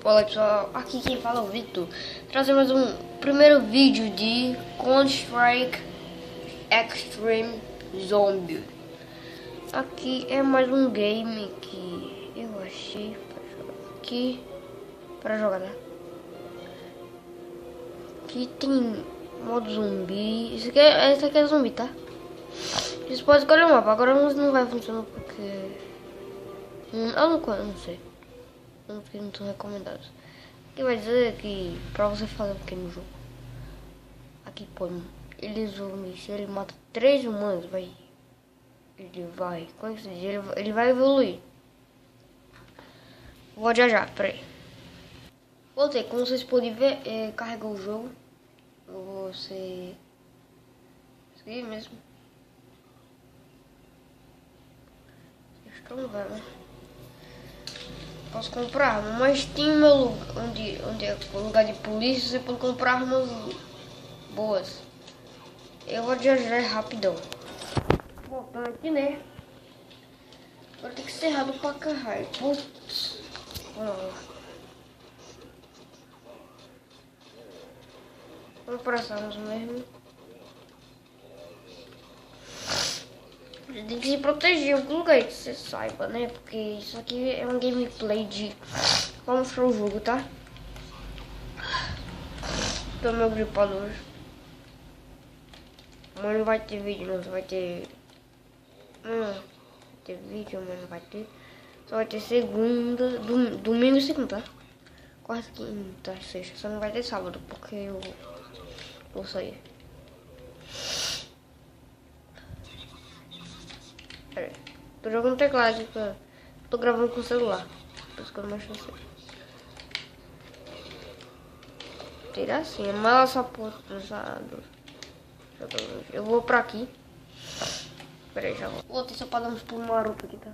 Olá pessoal, aqui quem fala é o Victor, trazendo mais um primeiro vídeo de Counter-Strike Extreme Zombie. Aqui é mais um game que eu achei aqui para jogar, né? Aqui tem modo zumbi, esse aqui é zumbi, tá? Vocês podem escolher o mapa, agora não vai funcionar porque... eu não sei. Não estão recomendados. Aqui vai dizer que pra você fazer um pequeno jogo. Aqui põe. Se ele mata 3 humanos, ele vai evoluir. Vou já, peraí. Voltei, como vocês podem ver, carregou o jogo. Você. Isso aqui mesmo. Vocês estão vendo? Posso comprar arma, mas tem meu lugar, onde é o lugar de polícia, você pode comprar armas boas. Eu vou já rapidão. Voltando aqui, né? Agora tem que ser errado pra caralho. Putz. Vamos para essa armas mesmo. Tem que se proteger em algum lugar que você saiba, né? Porque isso aqui é um gameplay de como mostrar o jogo, tá? Tô meu gripado hoje. Mas não vai ter vídeo, não. Só vai ter... vai ter vídeo, mas não vai ter. Só vai ter segunda, domingo e segunda, tá? Quarta, quinta, sexta. Só não vai ter sábado, porque eu vou sair. Pera aí. Tô jogando teclado aqui, tô gravando com o celular. Por isso que eu não mexo assim. Tirar assim, mas essa porra pesado. Eu vou pra aqui. Pera aí, já vou. Vou ter só pra dar uns pulos maroto aqui, tá?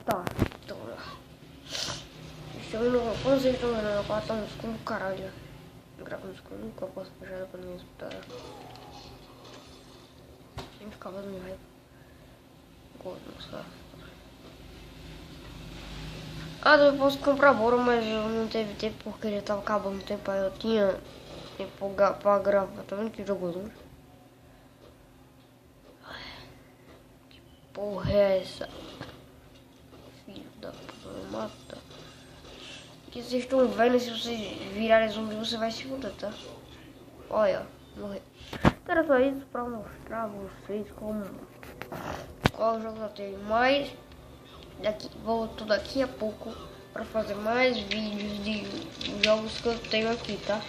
Tá, então lá. Quando vocês estão vendo, eu passo no escuro do caralho. Gravo no escuro, nunca posso fechar pra não escutar. Sempre ficava no raiva. Eu posso comprar bora, mas eu não teve tempo porque já tava acabando o tempo. Aí eu tinha tempo pra gravar. Tá vendo que jogo longe? Que porra é essa? Filho da puta, me mata. Que vocês estão vendo, se vocês virarem zumbi, você vai se fuder, tá? Olha, morreu. Era só isso pra mostrar a vocês qual jogo eu tenho. Mas volto daqui a pouco pra fazer mais vídeos de jogos que eu tenho aqui, tá?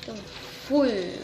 Então, fui!